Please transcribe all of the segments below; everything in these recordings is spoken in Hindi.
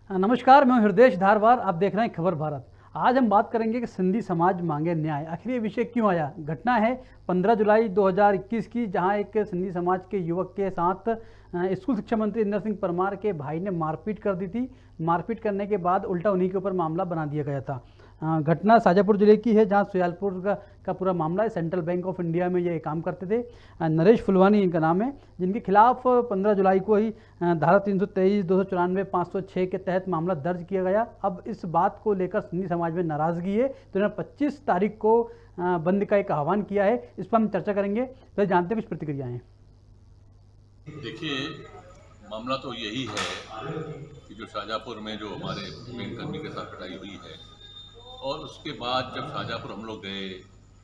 नमस्कार, मैं हूं हृदय धारवार। आप देख रहे हैं खबर भारत। आज हम बात करेंगे कि सिंधी समाज मांगे न्याय। आखिर ये विषय क्यों आया? घटना है 15 जुलाई 2021 की, जहां एक सिंधी समाज के युवक के साथ स्कूल शिक्षा मंत्री इंदर सिंह परमार के भाई ने मारपीट कर दी थी। मारपीट करने के बाद उल्टा उन्हीं के ऊपर मामला बना दिया गया था। घटना शाजापुर जिले की है, जहां सुयालपुर का पूरा मामला है। सेंट्रल बैंक ऑफ इंडिया में ये काम करते थे। नरेश फुलवानी इनका नाम है, जिनके खिलाफ 15 जुलाई को ही धारा 323, 294, 506 के तहत मामला दर्ज किया गया। अब इस बात को लेकर सिंधी समाज में नाराज़गी है, तो इन्होंने 25 तारीख को बंद का एक आह्वान किया है। इस पर हम चर्चा करेंगे। तो जानते हैं कुछ प्रतिक्रियाएं। देखिए, मामला तो यही है कि जो शाजापुर में जो हमारे बैंक कर्मी के साथ पिटाई हुई है, और उसके बाद जब शाजापुर हम लोग गए,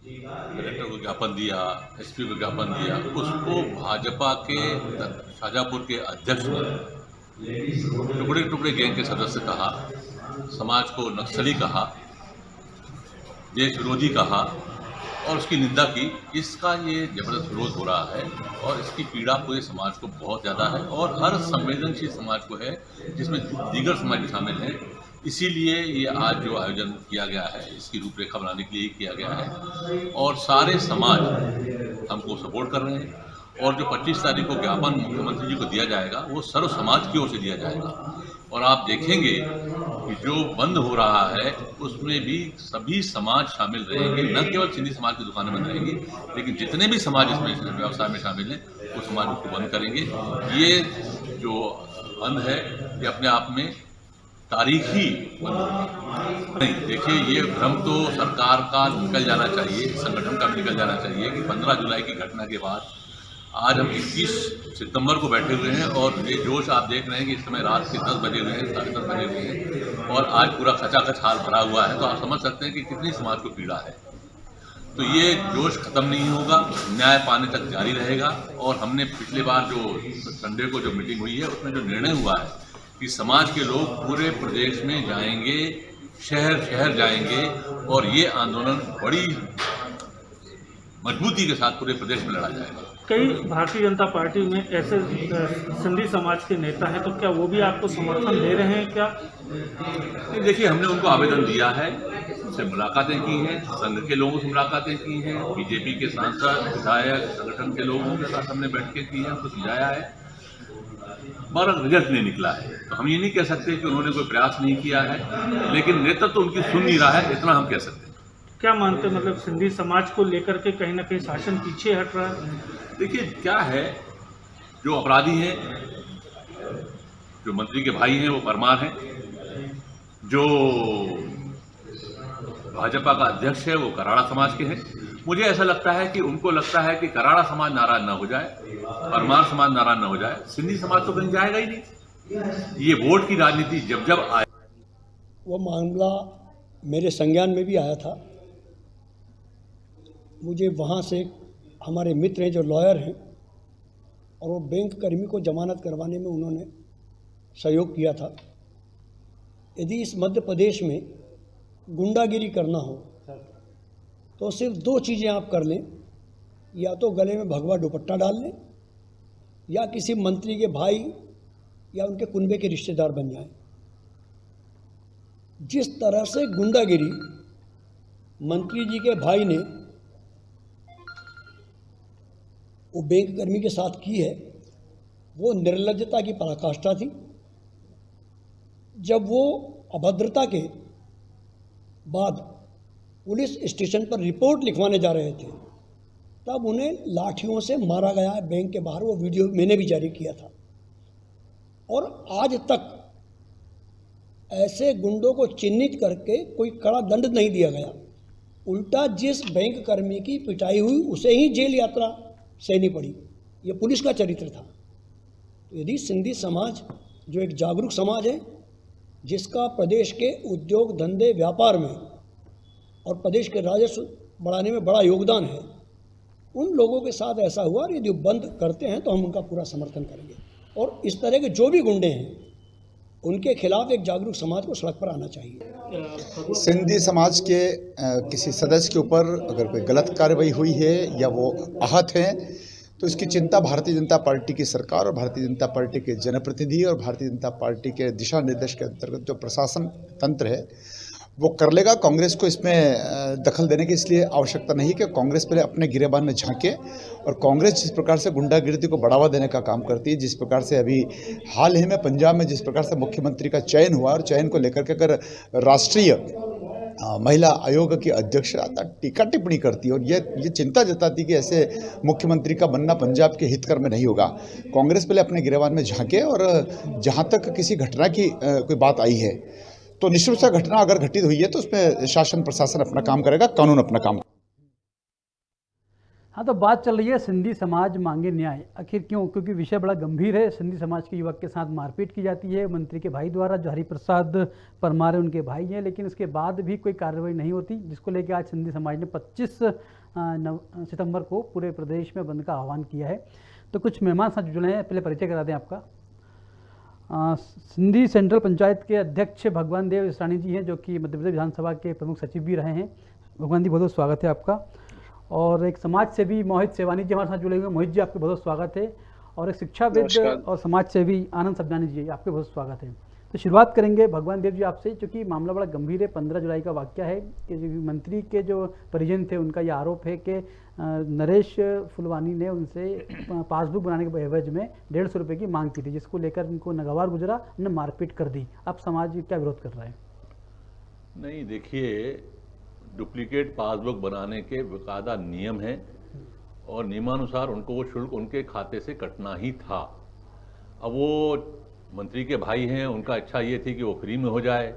कलेक्टर को ज्ञापन दिया, एसपी को ज्ञापन दिया, उसको भाजपा के शाजापुर के अध्यक्ष ने टुकड़े टुकड़े गैंग के सदस्य कहा, समाज को नक्सली कहा, देश विरोधी कहा और उसकी निंदा की। इसका ये जबरदस्त विरोध हो रहा है और इसकी पीड़ा पूरे समाज को बहुत ज़्यादा है और हर संवेदनशील समाज को है, जिसमें दीगर समाज भी शामिल हैं। इसीलिए ये आज जो आयोजन किया गया है, इसकी रूपरेखा बनाने के लिए किया गया है और सारे समाज हमको सपोर्ट कर रहे हैं। और जो 25 तारीख को ज्ञापन मुख्यमंत्री जी को दिया जाएगा, वो सर्व समाज की ओर से दिया जाएगा और आप देखेंगे कि जो बंद हो रहा है उसमें भी सभी समाज शामिल रहेंगे। न केवल सिंधी समाज की दुकानें बंद रहेंगी, लेकिन जितने भी समाज इसमें व्यवसाय में शामिल हैं वो समाज उसको बंद करेंगे। ये जो बंद है ये अपने आप में तारीखी बंद होगी। नहीं, देखिए, ये भ्रम तो सरकार का निकल जाना चाहिए, संगठन का भी निकल जाना चाहिए कि 15 जुलाई की घटना के बाद आज हम 21 सितंबर को बैठे हुए हैं और ये जोश आप देख रहे हैं कि इस समय रात के 10 बजे हुए हैं, 10:30 बजे हुए हैं और आज पूरा खचाखच हाल भरा हुआ है। तो आप समझ सकते हैं कि कितनी समाज को पीड़ा है। तो ये जोश खत्म नहीं होगा, न्याय पाने तक जारी रहेगा। और हमने पिछले बार जो संडे को जो मीटिंग हुई है उसमें जो निर्णय हुआ है कि समाज के लोग पूरे प्रदेश में जाएंगे, शहर शहर जाएंगे और ये आंदोलन बड़ी मजबूती के साथ पूरे प्रदेश में लड़ा जाएगा। कई भारतीय जनता पार्टी में ऐसे सिंधी समाज के नेता हैं, तो क्या वो भी आपको समर्थन दे रहे हैं क्या? देखिए, हमने उनको आवेदन दिया है, उनसे मुलाकातें की हैं, संघ के लोगों से मुलाकातें की हैं, बीजेपी के सांसद, विधायक, संगठन के लोगों के साथ हमने बैठकें की हैं, उनको समझाया है, मगर रिजल्ट नहीं निकला है। तो हम ये नहीं कह सकते कि उन्होंने कोई प्रयास नहीं किया है, लेकिन नेतृत्व तो उनकी सुन नहीं रहा है, इतना हम कह सकते हैं। क्या मानते हैं, मतलब सिंधी समाज को लेकर के कहीं ना कहीं शासन पीछे हट रहा है? देखिए, क्या है, जो अपराधी हैं, जो मंत्री के भाई हैं वो परमार हैं, जो भाजपा का अध्यक्ष है वो कराड़ा समाज के हैं। मुझे ऐसा लगता है कि उनको लगता है कि कराड़ा समाज नाराज ना हो जाए, परमार समाज नाराज ना हो जाए, सिंधी समाज तो कहीं जाएगा ही नहीं। ये वोट की राजनीति जब जब आए। वो मामला मेरे संज्ञान में भी आया था। मुझे वहाँ से हमारे मित्र हैं जो लॉयर हैं, और वो बैंक कर्मी को जमानत करवाने में उन्होंने सहयोग किया था। यदि इस मध्य प्रदेश में गुंडागिरी करना हो तो सिर्फ 2 चीज़ें आप कर लें, या तो गले में भगवा दुपट्टा डाल लें या किसी मंत्री के भाई या उनके कुनबे के रिश्तेदार बन जाएं। जिस तरह से गुंडागिरी मंत्री जी के भाई ने वो बैंक कर्मी के साथ की है, वो निर्लज्जता की पराकाष्ठा थी। जब वो अभद्रता के बाद पुलिस स्टेशन पर रिपोर्ट लिखवाने जा रहे थे, तब उन्हें लाठियों से मारा गया है बैंक के बाहर। वो वीडियो मैंने भी जारी किया था। और आज तक ऐसे गुंडों को चिन्हित करके कोई कड़ा दंड नहीं दिया गया। उल्टा जिस बैंक कर्मी की पिटाई हुई उसे ही जेल यात्रा सहनी पड़ी। ये पुलिस का चरित्र था। तो यदि सिंधी समाज जो एक जागरूक समाज है, जिसका प्रदेश के उद्योग धंधे व्यापार में और प्रदेश के राजस्व बढ़ाने में बड़ा योगदान है, उन लोगों के साथ ऐसा हुआ और यदि बंद करते हैं तो हम उनका पूरा समर्थन करेंगे। और इस तरह के जो भी गुंडे हैं उनके खिलाफ एक जागरूक समाज को सड़क पर आना चाहिए। सिंधी समाज के किसी सदस्य के ऊपर अगर कोई गलत कार्रवाई हुई है या वो आहत हैं तो इसकी चिंता भारतीय जनता पार्टी की सरकार और भारतीय जनता पार्टी के जनप्रतिनिधि और भारतीय जनता पार्टी के दिशा निर्देश के अंतर्गत जो प्रशासन तंत्र है वो कर लेगा। कांग्रेस को इसमें दखल देने की इसलिए आवश्यकता नहीं कि कांग्रेस पहले अपने गिरेबान में झांके, और कांग्रेस जिस प्रकार से गुंडागिर्दी को बढ़ावा देने का काम करती है, जिस प्रकार से अभी हाल ही में पंजाब में जिस प्रकार से मुख्यमंत्री का चयन हुआ और चयन को लेकर के अगर राष्ट्रीय महिला आयोग की अध्यक्ष टीका टिप्पणी करती है और ये चिंता जताती कि ऐसे मुख्यमंत्री का बनना पंजाब के हितकर में नहीं होगा। कांग्रेस पहले अपने गिरेबान में झांके, और जहां तक किसी घटना की कोई बात आई है तो निश्चित रूप से घटना अगर घटित हुई है तो उसमें शासन प्रशासन अपना काम करेगा, कानून अपना काम। हाँ, तो बात चल रही है सिंधी समाज मांगे न्याय, आखिर क्यों? क्योंकि विषय बड़ा गंभीर है। सिंधी समाज के युवक के साथ मारपीट की जाती है मंत्री के भाई द्वारा, जो हरिप्रसाद परमार उनके भाई हैं, लेकिन उसके बाद भी कोई कार्रवाई नहीं होती, जिसको लेकर आज सिंधी समाज ने 25 सितंबर को पूरे प्रदेश में बंद का आह्वान किया है। तो कुछ मेहमान साथ जुड़े हैं, पहले परिचय करा दें आपका। सिंधी सेंट्रल पंचायत के अध्यक्ष भगवान देव इसरानी जी हैं, जो कि मध्य प्रदेश विधानसभा के प्रमुख सचिव भी रहे हैं। भगवान जी, बहुत बहुत स्वागत है आपका। और एक समाज सेवी मोहित सेवानी जी हमारे साथ जुड़े हुए हैं। मोहित जी, आपका बहुत स्वागत है। और एक शिक्षाविद और समाज सेवी आनंद सबजानी जी, आपके बहुत स्वागत है। तो शुरुआत करेंगे भगवान देव जी आपसे, क्योंकि मामला बड़ा गंभीर है। 15 जुलाई का वाकया है कि मंत्री के जो परिजन थे उनका यह आरोप है कि नरेश फुलवानी ने उनसे पासबुक बनाने के एवज में 150 रुपये की मांग की थी, जिसको लेकर उनको नागवार गुजरा, उन्हें मारपीट कर दी। अब समाज क्या विरोध कर रहा है? नहीं, देखिए, डुप्लीकेट पासबुक बनाने के बाकायदा नियम हैं और नियमानुसार उनको वो शुल्क उनके खाते से कटना ही था। अब वो मंत्री के भाई हैं, उनका इच्छा ये थी कि वो फ्री में हो जाए।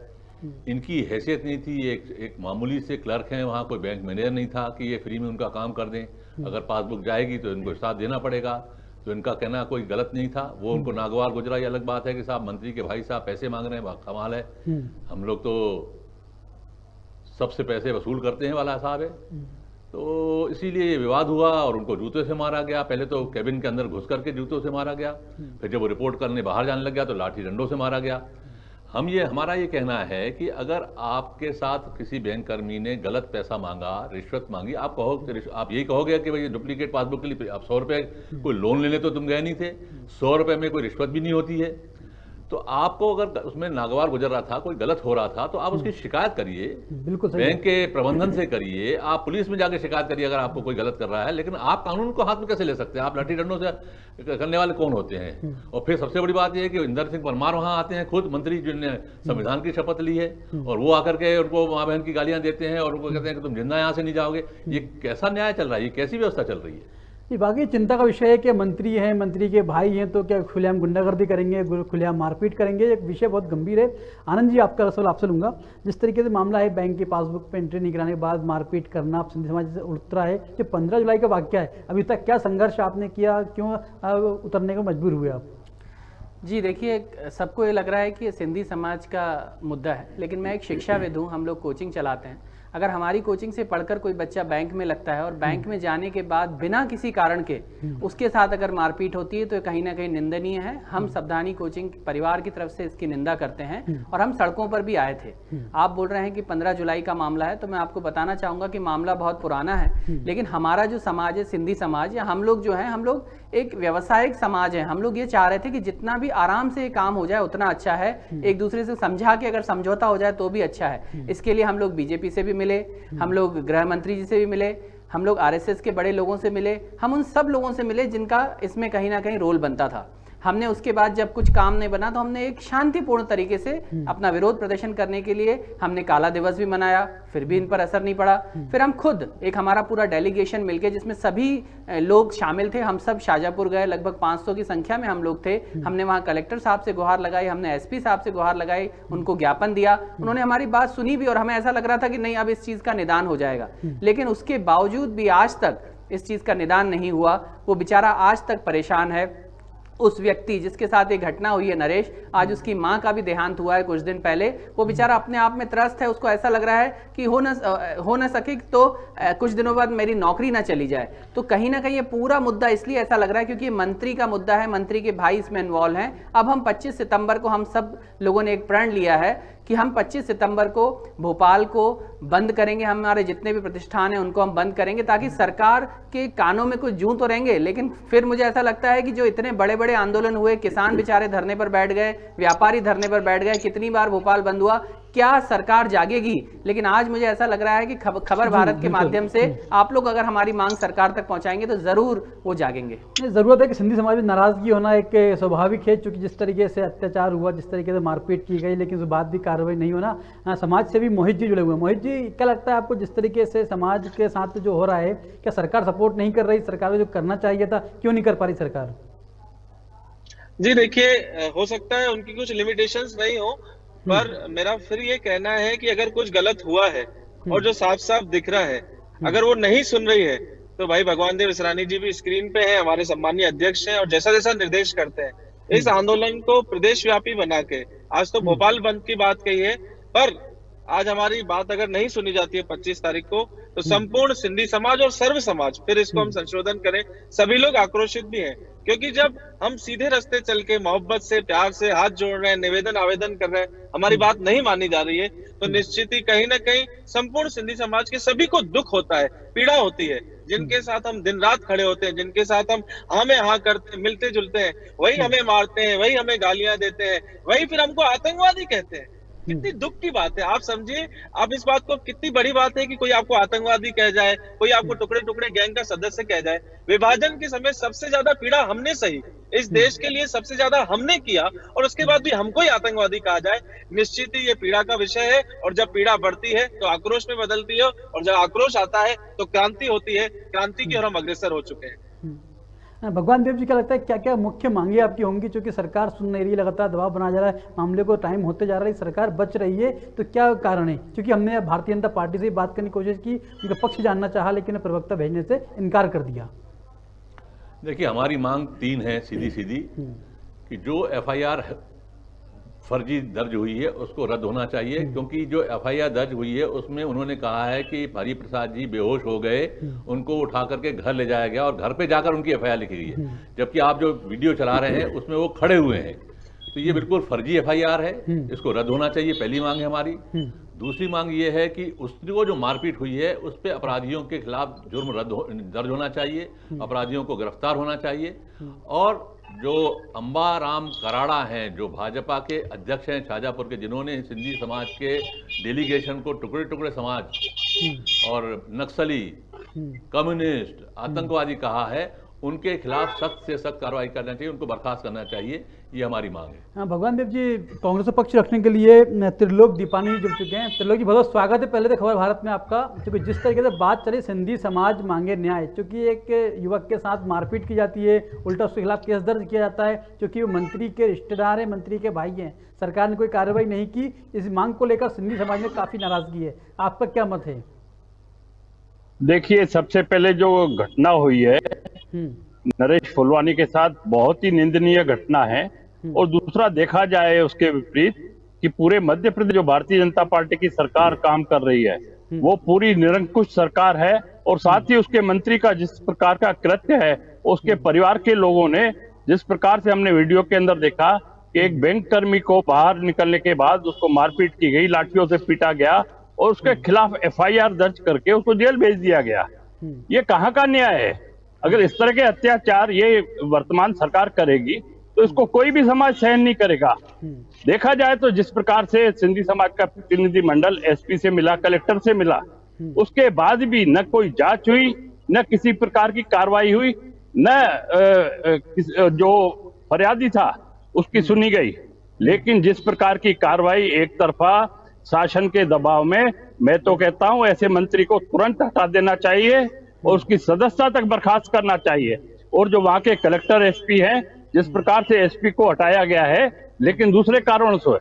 इनकी हैसियत नहीं थी, एक मामूली से क्लर्क हैं, वहाँ कोई बैंक मैनेजर नहीं था कि ये फ्री में उनका काम कर दें। अगर पासबुक जाएगी तो इनको साथ देना पड़ेगा। तो इनका कहना कोई गलत नहीं था। वो उनको नागवार गुजरा, ये अलग बात है कि साहब मंत्री के भाई साहब पैसे मांग रहे हैं, कमाल है। हम लोग तो सबसे पैसे वसूल करते हैं वाला साहब है। तो इसीलिए ये विवाद हुआ और उनको जूते से मारा गया। पहले तो कैबिन के अंदर घुस करके जूतों से मारा गया, फिर जब वो रिपोर्ट करने बाहर जाने लग गया तो लाठी डंडों से मारा गया। हमारा ये कहना है कि अगर आपके साथ किसी बैंक कर्मी ने गलत पैसा मांगा, रिश्वत मांगी, आप यही कहोगे कि भाई डुप्लीकेट पासबुक के लिए आप 100 रुपये कोई लोन लेने तो तुम गए नहीं थे, 100 रुपये में कोई रिश्वत भी नहीं होती है। तो आपको अगर उसमें नागवार गुजर रहा था, कोई गलत हो रहा था, तो आप उसकी शिकायत करिए, बिल्कुल बैंक के प्रबंधन से करिए, आप पुलिस में जाके शिकायत करिए अगर आपको कोई गलत कर रहा है। लेकिन आप कानून को हाथ में कैसे ले सकते हैं? आप लाठी डंडों से करने वाले कौन होते हैं? और फिर सबसे बड़ी बात यह है कि इंदर सिंह परमार वहां आते हैं, खुद मंत्री जिन्होंने संविधान की शपथ ली है, और वो आकर के उनको माँ बहन की गालियां देते हैं और उनको कहते हैं कि तुम जिंदा यहाँ से नहीं जाओगे। ये कैसा न्याय चल रहा है? ये कैसी व्यवस्था चल रही है? ये बाकी चिंता का विषय है कि मंत्री हैं, मंत्री के भाई हैं, तो क्या खुलेआम गुंडागर्दी करेंगे, खुलेआम मारपीट करेंगे? एक विषय बहुत गंभीर है। आनंद जी, आपका सवाल आपसे लूंगा। जिस तरीके से मामला है, बैंक की पासबुक पे एंट्री नहीं कराने के बाद मारपीट करना आप सिंधी समाज से उतरा है, जो 15 जुलाई का वाकया है, अभी तक क्या संघर्ष आपने किया, क्यों उतरने को मजबूर हुए आप? जी देखिए, सबको ये लग रहा है कि ये सिंधी समाज का मुद्दा है, लेकिन मैं एक शिक्षाविद हूँ, हम लोग कोचिंग चलाते हैं। अगर हमारी कोचिंग से पढ़कर कोई बच्चा बैंक में लगता है और बैंक में जाने के बाद बिना किसी कारण के उसके साथ अगर मारपीट होती है तो कहीं ना कहीं निंदनीय है। हम सावधानी कोचिंग परिवार की तरफ से इसकी निंदा करते हैं और हम सड़कों पर भी आए थे। आप बोल रहे हैं कि 15 जुलाई का मामला है, तो मैं आपको बताना चाहूँगा कि मामला बहुत पुराना है, लेकिन हमारा जो समाज है, सिंधी समाज, या हम लोग जो है, हम लोग एक व्यावसायिक समाज है। हम लोग ये चाह रहे थे कि जितना भी आराम से काम हो जाए उतना अच्छा है, एक दूसरे से समझा के अगर समझौता हो जाए तो भी अच्छा है। इसके लिए हम लोग बीजेपी से भी मिले, हम लोग गृह मंत्री जी से भी मिले, हम लोग आरएसएस के बड़े लोगों से मिले, हम उन सब लोगों से मिले जिनका इसमें कहीं ना कहीं रोल बनता था। हमने उसके बाद जब कुछ काम नहीं बना तो हमने एक शांतिपूर्ण तरीके से अपना विरोध प्रदर्शन करने के लिए हमने काला दिवस भी मनाया, फिर भी इन पर असर नहीं पड़ा। फिर हम खुद एक हमारा पूरा डेलीगेशन मिलके, जिसमें सभी लोग शामिल थे, हम सब शाजापुर गए, लगभग 500 की संख्या में हम लोग थे। हमने वहाँ कलेक्टर साहब से गुहार लगाई, हमने एसपी साहब से गुहार लगाई, उनको ज्ञापन दिया, उन्होंने हमारी बात सुनी भी और हमें ऐसा लग रहा था कि नहीं, अब इस चीज़ का निदान हो जाएगा। लेकिन उसके बावजूद भी आज तक इस चीज़ का निदान नहीं हुआ। वो बेचारा आज तक परेशान है। उस व्यक्ति जिसके साथ एक घटना हुई है, नरेश, आज उसकी मां का भी देहांत हुआ है कुछ दिन पहले। वो बेचारा अपने आप में त्रस्त है, उसको ऐसा लग रहा है कि हो न सके तो कुछ दिनों बाद मेरी नौकरी ना चली जाए। तो कहीं ना कहीं ये पूरा मुद्दा इसलिए ऐसा लग रहा है क्योंकि मंत्री का मुद्दा है, मंत्री के भाई इसमें इन्वॉल्व हैं। अब हम 25 सितंबर को हम सब लोगों ने एक प्रण लिया है कि हम 25 सितंबर को भोपाल को बंद करेंगे, हमारे जितने भी प्रतिष्ठान हैं उनको हम बंद करेंगे, ताकि सरकार के कानों में कुछ जूं तो रहेंगे। लेकिन फिर मुझे ऐसा लगता है कि जो इतने बड़े बड़े आंदोलन हुए, किसान बेचारे धरने पर बैठ गए, व्यापारी धरने पर बैठ गए, कितनी बार भोपाल बंद हुआ, क्या सरकार जागेगी? लेकिन आज मुझे ऐसा लग रहा है कि खबर भारत के माध्यम से आप लोग अगर हमारी मांग सरकार तक पहुंचाएंगे तो जरूर वो जागेंगे। जरूरत है कि सिंधी समाज में नाराजगी होना एक स्वाभाविक है, क्योंकि जिस तरीके से अत्याचार हुआ, जिस तरीके से मारपीट की गई, लेकिन उस बाद भी कार्रवाई नहीं होना। समाज से भी मोहित जी जुड़े हुए हैं। मोहित जी, क्या लगता है आपको, जिस तरीके से समाज के साथ जो हो रहा है, क्या सरकार सपोर्ट नहीं कर रही? सरकार को जो करना चाहिए था क्यों नहीं कर पा रही सरकार? जी देखिए, हो सकता है उनकी कुछ लिमिटेशंस नहीं हो, पर मेरा फिर ये कहना है कि अगर कुछ गलत हुआ है और जो साफ साफ दिख रहा है, अगर वो नहीं सुन रही है, तो भाई भगवान देव इसरानी जी भी स्क्रीन पे हैं, हमारे सम्मानीय अध्यक्ष हैं, और जैसा जैसा निर्देश करते हैं, इस आंदोलन को प्रदेश व्यापी बना के, आज तो भोपाल बंद की बात कही है, पर आज हमारी बात अगर नहीं सुनी जाती है 25 तारीख को, तो संपूर्ण सिंधी समाज और सर्व समाज, फिर इसको हम संशोधन करें, सभी लोग आक्रोशित भी हैं, क्योंकि जब हम सीधे रास्ते चल के मोहब्बत से, प्यार से हाथ जोड़ रहे हैं, निवेदन आवेदन कर रहे हैं, हमारी बात नहीं मानी जा रही है, तो निश्चित ही कहीं ना कहीं संपूर्ण सिंधी समाज के सभी को दुख होता है, पीड़ा होती है। जिनके साथ हम दिन रात खड़े होते हैं, जिनके साथ हम हाँ में हाँ करते, मिलते जुलते हैं, वही हमें मारते हैं, वही हमें गालियां देते हैं, वही फिर हमको आतंकवादी कहते हैं। कितनी दुख की बात है, आप समझिए, आप इस बात को, कितनी बड़ी बात है कि कोई आपको आतंकवादी कह जाए, कोई आपको टुकड़े टुकड़े गैंग का सदस्य कह जाए। विभाजन के समय सबसे ज्यादा पीड़ा हमने सही, इस देश के लिए सबसे ज्यादा हमने किया, और उसके बाद भी हमको ही आतंकवादी कहा जाए, निश्चित ही ये पीड़ा का विषय है। और जब पीड़ा बढ़ती है तो आक्रोश में बदलती है, और जब आक्रोश आता है तो क्रांति होती है, क्रांति की ओर हम अग्रसर हो चुके हैं। भगवान देव जी, क्या लगता है क्या क्या मुख्य मांगे आपकी होंगी? क्योंकि सरकार सुन नहीं रही, लगातार दबाव बना जा रहा है, मामले को टाइम होते जा रहा है, सरकार बच रही है, तो क्या कारण है? क्योंकि हमने भारतीय जनता पार्टी से बात करने की कोशिश की, उनका पक्ष जानना चाहा, लेकिन प्रवक्ता भेजने से इनकार कर दिया। देखिए, हमारी मांग 3 है, सीधी सीधी, कि जो FIR फर्जी दर्ज हुई है उसको रद्द होना चाहिए, क्योंकि जो FIR दर्ज हुई है उसमें उन्होंने कहा है कि हरि प्रसाद जी बेहोश हो गए, उनको उठा करके घर ले जाया गया और घर पे जाकर उनकी FIR लिखी गई है, जबकि आप जो वीडियो चला रहे हैं उसमें वो खड़े हुए हैं। तो ये बिल्कुल फर्जी FIR है, इसको रद्द होना चाहिए, पहली मांग है हमारी। दूसरी मांग ये है कि उसको जो मारपीट हुई है उस पर अपराधियों के खिलाफ जुर्म दर्ज होना चाहिए, अपराधियों को गिरफ्तार होना चाहिए। और जो अंबाराम कराड़ा हैं, जो भाजपा के अध्यक्ष हैं शाहजहांपुर के, जिन्होंने सिंधी समाज के डेलीगेशन को टुकड़े टुकड़े समाज और नक्सली, कम्युनिस्ट, आतंकवादी कहा है, उनके खिलाफ सख्त से सख्त कार्रवाई करना चाहिए, उनको बर्खास्त करना चाहिए, ये हमारी मांग है। हाँ, भगवान देव जी, कांग्रेस में पक्ष रखने के लिए त्रिलोक दीपानी जुड़ चुके हैं। त्रिलोक जी, बहुत स्वागत है पहले तो खबर भारत में आपका। क्योंकि जिस तरीके से बात चली, सिंधी समाज मांगे न्याय, क्योंकि एक युवक के साथ मारपीट की जाती है, उल्टा उसके खिलाफ केस दर्ज किया जाता है, क्योंकि वो मंत्री के रिश्तेदार हैं, मंत्री के भाई हैं, सरकार ने कोई कार्रवाई नहीं की। इस मांग को लेकर सिंधी समाज में काफ़ी नाराजगी है, आपका क्या मत है? देखिए, सबसे पहले जो घटना हुई है नरेश फुलवानी के साथ, बहुत ही निंदनीय घटना है। और दूसरा देखा जाए उसके विपरीत कि पूरे मध्य प्रदेश जो भारतीय जनता पार्टी की सरकार काम कर रही है, वो पूरी निरंकुश सरकार है। और साथ ही उसके मंत्री का जिस प्रकार का कृत्य है, उसके परिवार के लोगों ने जिस प्रकार से हमने वीडियो के अंदर देखा कि एक बैंक कर्मी को बाहर निकलने के बाद उसको मारपीट की गई, लाठियों से पीटा गया और उसके खिलाफ FIR दर्ज करके उसको जेल भेज दिया गया। ये कहाँ का न्याय है? अगर इस तरह के अत्याचार ये वर्तमान सरकार करेगी तो इसको कोई भी समाज सहन नहीं करेगा। देखा जाए तो जिस प्रकार से सिंधी समाज का प्रतिनिधि मंडल SP से मिला, कलेक्टर से मिला, उसके बाद भी न कोई जांच हुई, न किसी प्रकार की कार्रवाई हुई, न जो फरियादी था उसकी सुनी गई। लेकिन जिस प्रकार की कार्रवाई एक तरफा शासन के दबाव में, मैं तो कहता हूं ऐसे मंत्री को तुरंत हटा देना चाहिए और उसकी सदस्यता तक बर्खास्त करना चाहिए। और जो वहां के कलेक्टर SP हैं, जिस प्रकार से SP को हटाया गया है, लेकिन दूसरे कारणों से,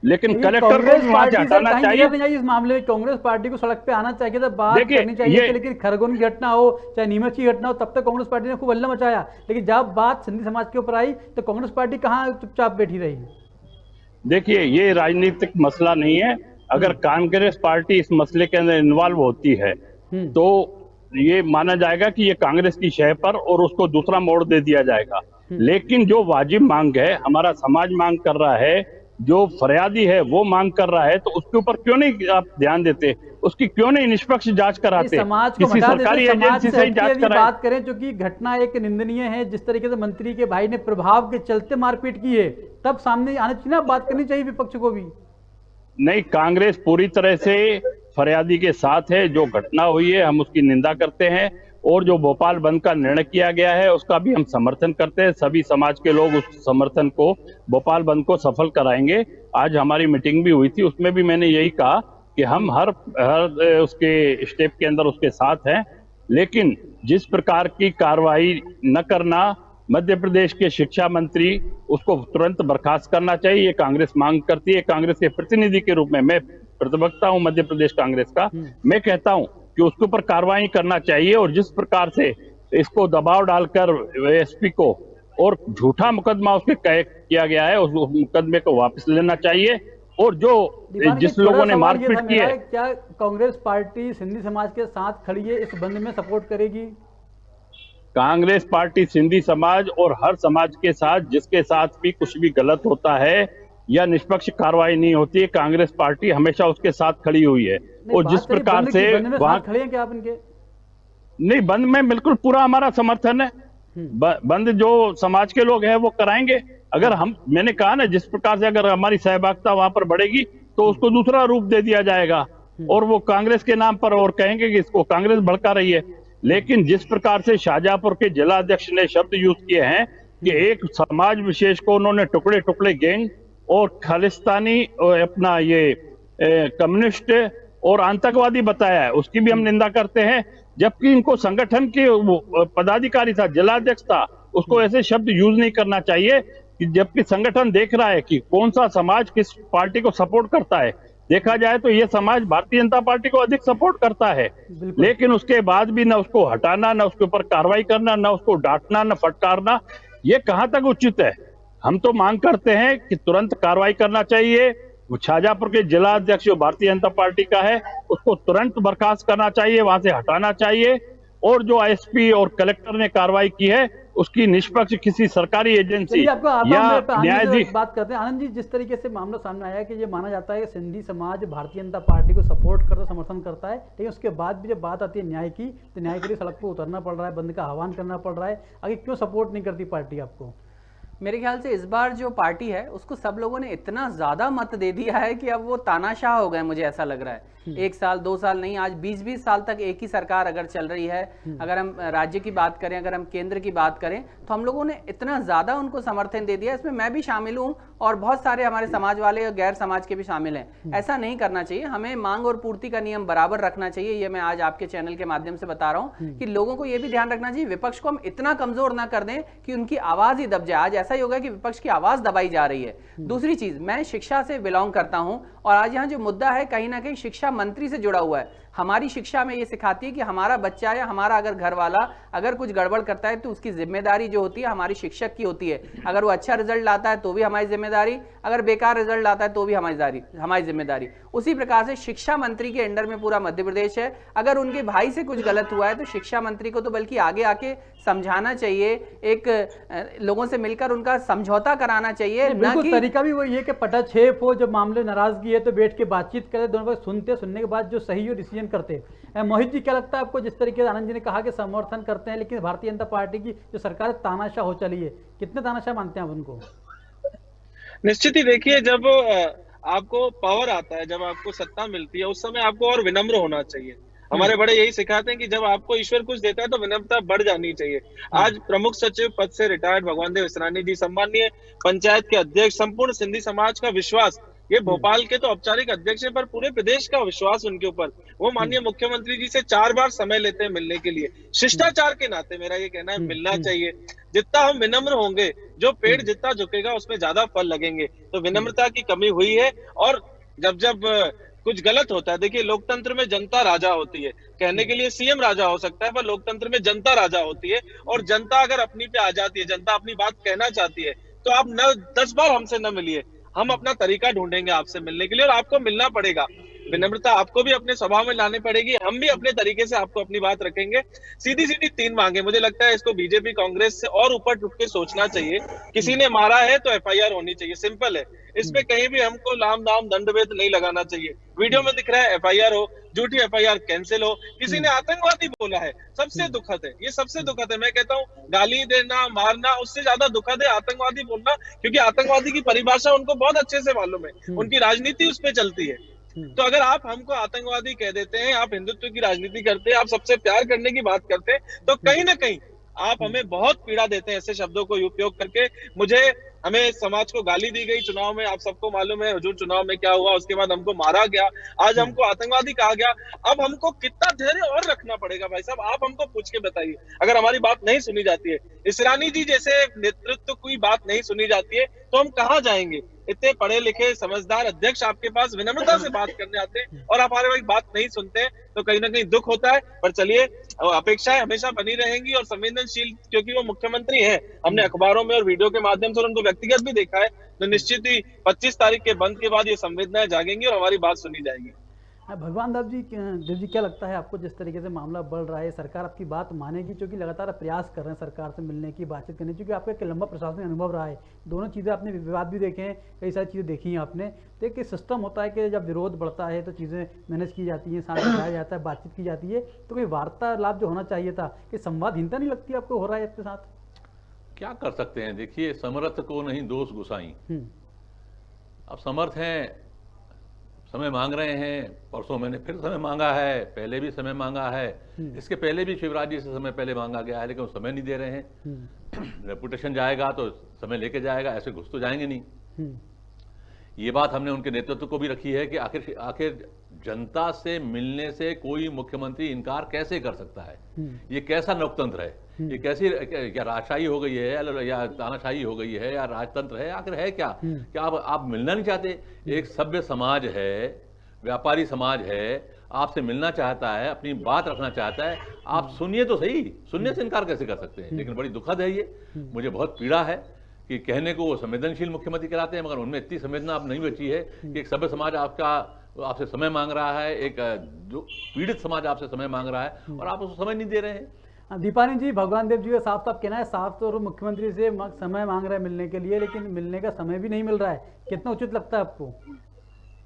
लेकिन कलेक्टर को भी वहां से हटाना चाहिए। इस मामले में कांग्रेस पार्टी को सड़क पे आना चाहिए था, बात करनी चाहिए, लेकिन खरगोन की घटना हो चाहे नीमच की घटना हो, तब तक कांग्रेस पार्टी ने खूब हल्ला मचाया। लेकिन जब बात सिंधी समाज के ऊपर आई तो कांग्रेस पार्टी कहाँ चुपचाप बैठी रही? देखिए, ये राजनीतिक मसला नहीं है। अगर कांग्रेस पार्टी इस मसले के अंदर इन्वॉल्व होती है तो ये माना जाएगा कि ये कांग्रेस की शह पर, और उसको दूसरा मोड़ दे दिया जाएगा। लेकिन जो वाजिब मांग है, हमारा समाज मांग कर रहा है जो फरियादी है वो मांग कर रहा है, तो उसके ऊपर क्यों नहीं आप ध्यान देते, उसकी क्यों नहीं निष्पक्ष जांच कराते, समाज को किसी हटा सरकारी देते, समाज एजेंसी से से ही हटके जांच यदि कराए। बात करें, क्योंकि घटना एक निंदनीय है, जिस तरीके से मंत्री के भाई ने प्रभाव के चलते मारपीट की है, तब सामने आने चाहिए ना, बात करनी चाहिए विपक्ष को भी। नहीं, कांग्रेस पूरी तरह से फरियादी के साथ है। जो घटना हुई है हम उसकी निंदा करते हैं, और जो भोपाल बंद का निर्णय किया गया है उसका भी हम समर्थन करते हैं। सभी समाज के लोग उस समर्थन को, भोपाल बंद को सफल कराएंगे। आज हमारी मीटिंग भी हुई थी, उसमें भी मैंने यही कहा कि हम हर उसके स्टेप के अंदर उसके साथ हैं, लेकिन जिस प्रकार की कार्रवाई न करना, मध्य प्रदेश के शिक्षा मंत्री उसको तुरंत बर्खास्त करना चाहिए, ये कांग्रेस मांग करती है। कांग्रेस के प्रतिनिधि के रूप में, मैं प्रवक्ता हूं मध्य प्रदेश कांग्रेस का, मैं कहता हूं कि उसके ऊपर कार्रवाई करना चाहिए, और जिस प्रकार से इसको दबाव डालकर एसपी को और झूठा मुकदमा उसके किया गया है, उस मुकदमे को वापस लेना चाहिए। और जो जिस लोगों ने मारपीट की है, क्या कांग्रेस पार्टी सिंधी समाज के साथ खड़ी है, इस बंद में सपोर्ट करेगी? कांग्रेस पार्टी सिंधी समाज और हर समाज के साथ, जिसके साथ भी कुछ भी गलत होता है या निष्पक्ष कार्रवाई नहीं होती है, कांग्रेस पार्टी हमेशा उसके साथ खड़ी हुई है। और जिस प्रकार से वहां खड़े हैं क्या आप इनके? नहीं, बंद में बिल्कुल पूरा हमारा समर्थन है। बंद जो समाज के लोग हैं वो कराएंगे। अगर मैंने कहा ना, जिस प्रकार से अगर हमारी सहभागिता वहां पर बढ़ेगी तो उसको दूसरा रूप दे दिया जाएगा, और वो कांग्रेस के नाम पर और कहेंगे कि इसको कांग्रेस भड़का रही है। लेकिन जिस प्रकार से शाहजहांपुर के जिला अध्यक्ष ने शब्द यूज किए हैं कि एक समाज विशेष को उन्होंने टुकड़े टुकड़े गैंग और खालिस्तानी और अपना ये कम्युनिस्ट और आतंकवादी बताया है, उसकी भी हम निंदा करते हैं। जबकि इनको संगठन के पदाधिकारी था, जिला अध्यक्ष था, उसको ऐसे शब्द यूज नहीं करना चाहिए। कि जबकि संगठन देख रहा है कि कौन सा समाज किस पार्टी को सपोर्ट करता है। देखा जाए तो ये समाज भारतीय जनता पार्टी को अधिक सपोर्ट करता है, लेकिन उसके बाद भी ना उसको हटाना, ना उसके ऊपर कार्रवाई करना, ना उसको डांटना, ना फटकारना, ये कहां तक उचित है। हम तो मांग करते हैं कि तुरंत कार्रवाई करना चाहिए। शाहजहांपुर के जिला अध्यक्ष जो भारतीय जनता पार्टी का है, उसको तुरंत बर्खास्त करना चाहिए, वहां से हटाना चाहिए। और जो एसपी और कलेक्टर ने कार्रवाई की है उसकी निष्पक्ष किसी सरकारी एजेंसी या न्यायाधीश। बात करते हैं आनंद जी, जिस तरीके से मामला सामने आया कि ये माना जाता है कि सिंधी समाज भारतीय जनता पार्टी को सपोर्ट करता, समर्थन करता है, लेकिन उसके बाद भी जब बात आती है न्याय की, तो न्याय के लिए सड़क पर उतरना पड़ रहा है, बंद का आह्वान करना पड़ रहा है। आगे क्यों सपोर्ट नहीं करती पार्टी आपको? मेरे ख्याल से इस बार जो पार्टी है उसको सब लोगों ने इतना ज़्यादा मत दे दिया है कि अब वो तानाशाह हो गए, मुझे ऐसा लग रहा है। 1 साल 2 साल नहीं, आज 20-20 साल तक एक ही सरकार अगर चल रही है, अगर हम राज्य की बात करें, अगर हम केंद्र की बात करें, तो हम लोगों ने इतना ज़्यादा उनको समर्थन दे दिया। इसमें मैं भी शामिल हूँ और बहुत सारे हमारे समाज वाले और गैर समाज के भी शामिल हैं। ऐसा नहीं करना चाहिए, हमें मांग और पूर्ति का नियम बराबर रखना चाहिए। ये मैं आज आपके चैनल के माध्यम से बता रहा हूँ कि लोगों को ये भी ध्यान रखना चाहिए, विपक्ष को हम इतना कमजोर ना कर दें कि उनकी आवाज़ ही दब जाए। आज ऐसा ही होगा कि विपक्ष की आवाज़ दबाई जा रही है। दूसरी चीज़, मैं शिक्षा से बिलोंग करता हूँ और आज यहाँ जो मुद्दा है कहीं ना कहीं शिक्षा मंत्री से जुड़ा हुआ है। हमारी शिक्षा में ये सिखाती है कि हमारा बच्चा या हमारा अगर घर वाला अगर कुछ गड़बड़ करता है तो उसकी जिम्मेदारी जो होती है हमारी शिक्षक की होती है। अगर वो अच्छा रिजल्ट लाता है तो भी हमारी जिम्मेदारी, अगर बेकार रिजल्ट लाता है तो भी हमारी जिम्मेदारी। उसी प्रकार से शिक्षा मंत्री के अंडर में पूरा मध्य प्रदेश है। अगर उनके भाई से कुछ गलत हुआ है तो शिक्षा मंत्री को तो बल्कि आगे आके समझाना चाहिए, एक लोगों से मिलकर उनका समझौता कराना चाहिए। बिल्कुल, तरीका भी वही है कि पटाक्षेप हो, जब मामले नाराजगी है तो बैठ के बातचीत करे, दोनों को सुनने के बाद जो सही हो डिसीजन करते। मोहित जी, क्या लगता है आपको, जिस तरीके से आनंद जी ने कहा कि समर्थन करते हैं, लेकिन भारतीय जनता पार्टी की जो सरकार तानाशाह हो चली है, कितने तानाशाह मानते हैं आप उनको? निश्चित ही देखिए, जब आपको पावर आता है, जब आपको सत्ता मिलती है, उस समय आपको और विनम्र होना चाहिए। हमारे बड़े यही सिखाते हैं कि जब आपको ईश्वर कुछ देता है तो विनम्रता बढ़ जानी चाहिए। आज प्रमुख सचिव पद से रिटायर्ड भगवान देव इसरानी जी, सम्मानीय पंचायत के अध्यक्ष, संपूर्ण सिंधी समाज का विश्वास, ये भोपाल के तो औपचारिक अध्यक्ष है पर पूरे प्रदेश का विश्वास उनके ऊपर। वो माननीय मुख्यमंत्री जी से 4 बार समय लेते हैं मिलने के लिए। शिष्टाचार के नाते मेरा ये कहना है, मिलना चाहिए। जितना हम विनम्र होंगे, जो पेड़ जितना झुकेगा उसमें ज्यादा फल लगेंगे। तो विनम्रता की कमी हुई है। और जब कुछ गलत होता है, देखिए लोकतंत्र में जनता राजा होती है। कहने के लिए सीएम राजा हो सकता है, पर लोकतंत्र में जनता राजा होती है। और जनता अगर अपनी पे आ जाती है, जनता अपनी बात कहना चाहती है, तो आप 10 बार हमसे न मिलिए, हम अपना तरीका ढूंढेंगे आपसे मिलने के लिए। और आपको मिलना पड़ेगा, विनम्रता आपको भी अपने स्वभाव में लानी पड़ेगी। हम भी अपने तरीके से आपको अपनी बात रखेंगे। सीधी 3 मांगे, मुझे लगता है इसको बीजेपी कांग्रेस से और ऊपर उठ के सोचना चाहिए। किसी ने मारा है तो एफआईआर होनी चाहिए, सिंपल है। इसमें कहीं भी हमको लाम नाम दंडभेद नहीं लगाना चाहिए। वीडियो में दिख रहा है एफआईआर हो, झूठी एफआईआर कैंसिल हो, किसी ने आतंकवादी बोला है, सबसे दुखद है, ये सबसे दुखद है। मैं कहता हूँ गाली देना, मारना उससे ज्यादा दुखद है आतंकवादी बोलना, क्योंकि आतंकवादी की परिभाषा उनको बहुत अच्छे से मालूम है, उनकी राजनीति उस पर चलती है। तो अगर आप हमको आतंकवादी कह देते हैं, आप हिंदुत्व की राजनीति करते हैं, आप सबसे प्यार करने की बात करते हैं, तो कहीं ना कहीं आप हमें बहुत पीड़ा देते हैं ऐसे शब्दों को उपयोग करके। हमें समाज को गाली दी गई चुनाव में, आप सबको मालूम है हुजूर चुनाव में क्या हुआ, उसके बाद हमको मारा गया, आज हमको आतंकवादी कहा गया। अब हमको कितना धैर्य और रखना पड़ेगा भाई साहब, आप हमको पूछ के बताइए। अगर हमारी बात नहीं सुनी जाती है, ईरानी जी जैसे नेतृत्व की बात नहीं सुनी जाती है, तो हम कहाँ जाएंगे? इतने पढ़े लिखे समझदार अध्यक्ष आपके पास विनम्रता से बात करने आते हैं और आप हमारी बात नहीं सुनते हैं, तो कहीं ना कहीं दुख होता है। पर चलिए, अपेक्षाएं हमेशा बनी रहेंगी और संवेदनशील, क्योंकि वो मुख्यमंत्री हैं, हमने अखबारों में और वीडियो के माध्यम से उनको व्यक्तिगत भी देखा है, तो निश्चित ही 25 तारीख के बंद के बाद ये संवेदनाएं जागेंगी और हमारी बात सुनी जाएगी। भगवान देव जी क्या लगता है आपको, जिस तरीके से मामला बढ़ रहा है, सरकार आपकी बात मानेगी? क्योंकि लगातार प्रयास कर रहे हैं सरकार से मिलने की, बातचीत करने की, क्योंकि आपका एक लंबा प्रशासनिक अनुभव रहा है, दोनों चीज़ें आपने विवाद भी देखे हैं, कई सारी चीज़ें देखी हैं आपने। तो एक सिस्टम होता है कि जब विरोध बढ़ता है तो चीज़ें मैनेज की जाती हैं, साथ बिठाया जाता है, बातचीत की जाती है, तो कोई वार्तालाप जो होना चाहिए था, कि संवादहीनता नहीं लगती आपको हो रहा है आपके साथ? क्या कर सकते हैं, देखिए समर्थ को नहीं दोष गुसाई। अब समर्थ हैं, समय मांग रहे हैं, परसों मैंने फिर समय मांगा है, पहले भी समय मांगा है, इसके पहले भी शिवराज जी से समय पहले मांगा गया है, लेकिन वो समय नहीं दे रहे हैं। रेपुटेशन जाएगा तो समय लेके जाएगा, ऐसे घुस तो जाएंगे नहीं। ये बात हमने उनके नेतृत्व को भी रखी है कि आखिर जनता से मिलने से कोई मुख्यमंत्री इनकार कैसे कर सकता है? ये कैसा लोकतंत्र है? ये कैसी, क्या राजशाही हो गई है या तानाशाही हो गई है या राजतंत्र है? आखिर है क्या? क्या आप मिलना नहीं चाहते? एक सभ्य समाज है, व्यापारी समाज है, आपसे मिलना चाहता है, अपनी बात रखना चाहता है, आप सुनिए तो सही, सुनने से इनकार कैसे कर सकते हैं? लेकिन बड़ी दुखद है ये, मुझे बहुत पीड़ा है कि कहने को वो संवेदनशील मुख्यमंत्री कराते हैं, मगर उनमें इतनी संवेदना अब नहीं बची है कि एक सभ्य समाज आपसे समय मांग रहा है, एक जो पीड़ित समाज आपसे समय मांग रहा है और आप उसको समय नहीं दे रहे हैं। दीपानी जी, भगवान देव जी का साफ साफ कहना है, साफ तौर मुख्यमंत्री से समय मांग रहे हैं मिलने के लिए, लेकिन मिलने का समय भी नहीं मिल रहा है। कितना उचित लगता है आपको?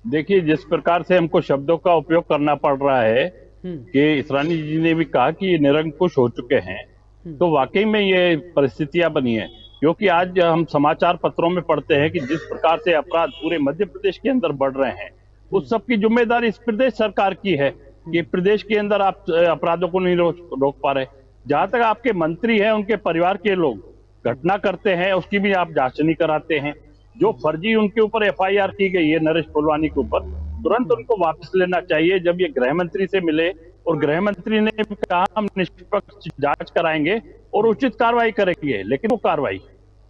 देखिए, जिस प्रकार से हमको शब्दों का उपयोग करना पड़ रहा है कि ईरानी जी ने भी कहा कि ये निरंकुश हो चुके हैं, तो वाकई में ये परिस्थितियां बनी है। क्योंकि आज हम समाचार पत्रों में पढ़ते हैं कि जिस प्रकार से अपराध पूरे मध्य प्रदेश के अंदर बढ़ रहे हैं, उस सब की जिम्मेदारी इस प्रदेश सरकार की है कि प्रदेश के अंदर आप अपराधों को नहीं रोक पा रहे। जहां तक आपके मंत्री हैं, उनके परिवार के लोग घटना करते हैं, उसकी भी आप जांच नहीं कराते हैं। जो फर्जी उनके ऊपर एफआईआर की गई है नरेश फुलवानी के ऊपर, तुरंत उनको वापस लेना चाहिए। जब ये गृह मंत्री से मिले और गृह मंत्री ने कहा हम निष्पक्ष जांच कराएंगे और उचित कार्रवाई करेंगे, लेकिन वो कार्रवाई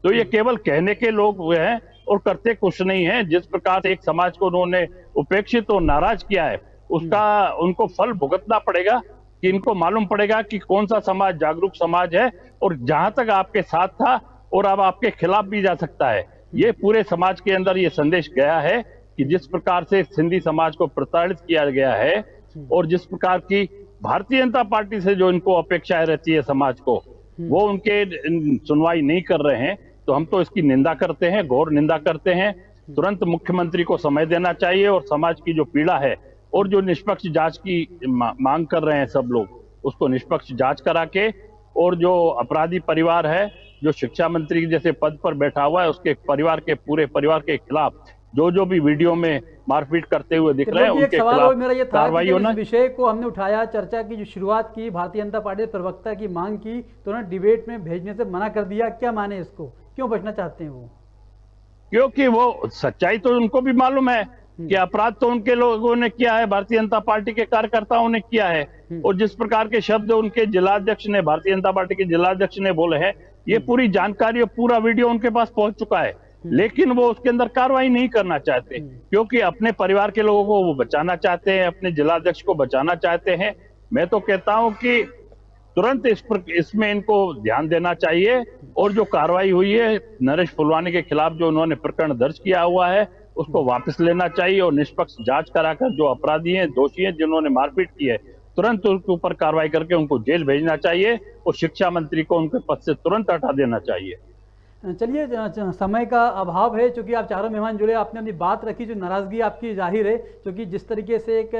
तो ये केवल कहने के लोग हुए हैं और करते कुछ नहीं है। जिस प्रकार से एक समाज को उन्होंने उपेक्षित और नाराज किया है, उसका उनको फल भुगतना पड़ेगा। कि इनको मालूम पड़ेगा कि कौन सा समाज जागरूक समाज है और जहां तक आपके साथ था और अब आपके खिलाफ भी जा सकता है। ये पूरे समाज के अंदर ये संदेश गया है कि जिस प्रकार से सिंधी समाज को प्रताड़ित किया गया है और जिस प्रकार की भारतीय जनता पार्टी से जो इनको अपेक्षाएं रहती है समाज को, वो उनके सुनवाई नहीं कर रहे हैं, तो हम तो इसकी निंदा करते हैं, घोर निंदा करते हैं। तुरंत मुख्यमंत्री को समय देना चाहिए और समाज की जो पीड़ा है और जो निष्पक्ष जांच की मांग कर रहे हैं सब लोग, उसको निष्पक्ष जांच करा के, और जो अपराधी परिवार है, जो शिक्षा मंत्री जैसे पद पर बैठा हुआ है, उसके परिवार के पूरे परिवार के खिलाफ जो भी वीडियो में मारपीट करते हुए दिख रहे हैं, उनके खिलाफ कार्रवाई होना। विषय को हमने उठाया, चर्चा की, जो शुरुआत की, भारतीय जनता पार्टी प्रवक्ता की मांग की, तो उन्होंने डिबेट में भेजने से मना कर दिया। क्या माने इसको, क्यों बचना चाहते हैं वो? क्योंकि वो सच्चाई तो उनको भी मालूम है कि अपराध तो उनके लोगों ने किया है, भारतीय जनता पार्टी के कार्यकर्ताओं ने किया है। और जिस प्रकार के शब्द उनके जिलाध्यक्ष ने, भारतीय जनता पार्टी के जिलाध्यक्ष ने बोले हैं, ये पूरी जानकारी और पूरा वीडियो उनके पास पहुंच चुका है, लेकिन वो उसके अंदर कार्रवाई नहीं करना चाहते क्योंकि अपने परिवार के लोगों को वो बचाना चाहते हैं, अपने जिलाध्यक्ष को बचाना चाहते हैं। मैं तो कहता हूं कि तुरंत इसमें इनको ध्यान देना चाहिए और जो कार्रवाई हुई है नरेश फुलवानी के खिलाफ, जो उन्होंने प्रकरण दर्ज किया हुआ है, उसको वापस लेना चाहिए और निष्पक्ष जांच कराकर जो अपराधी हैं, दोषी हैं, जिन्होंने मारपीट की है, तुरंत उनके ऊपर कार्रवाई करके उनको जेल भेजना चाहिए और शिक्षा मंत्री को उनके पद से तुरंत हटा देना चाहिए। चलिए, समय का अभाव है, चूंकि आप चारों मेहमान जुड़े, आपने अपनी बात रखी, जो नाराज़गी आपकी जाहिर है, क्योंकि जिस तरीके से एक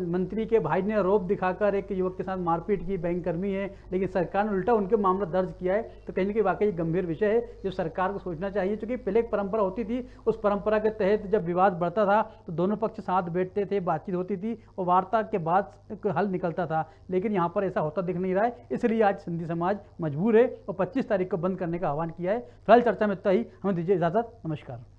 मंत्री के भाई ने आरोप दिखाकर एक युवक के साथ मारपीट की, बैंककर्मी है, लेकिन सरकार ने उल्टा उनके मामला दर्ज किया है, तो कहीं ना कहीं वाकई गंभीर विषय है जो सरकार को सोचना चाहिए। क्योंकि पहले एक परंपरा होती थी, उस परंपरा के तहत जब विवाद बढ़ता था तो दोनों पक्ष साथ बैठते थे, बातचीत होती थी और वार्ता के बाद हल निकलता था, लेकिन यहाँ पर ऐसा होता दिख नहीं रहा है। इसलिए आज सिंधी समाज मजबूर है और 25 तारीख को बंद करने का आह्वान किया है। फिलहाल चर्चा में इतना ही, हमें दीजिए इजाज़त, नमस्कार।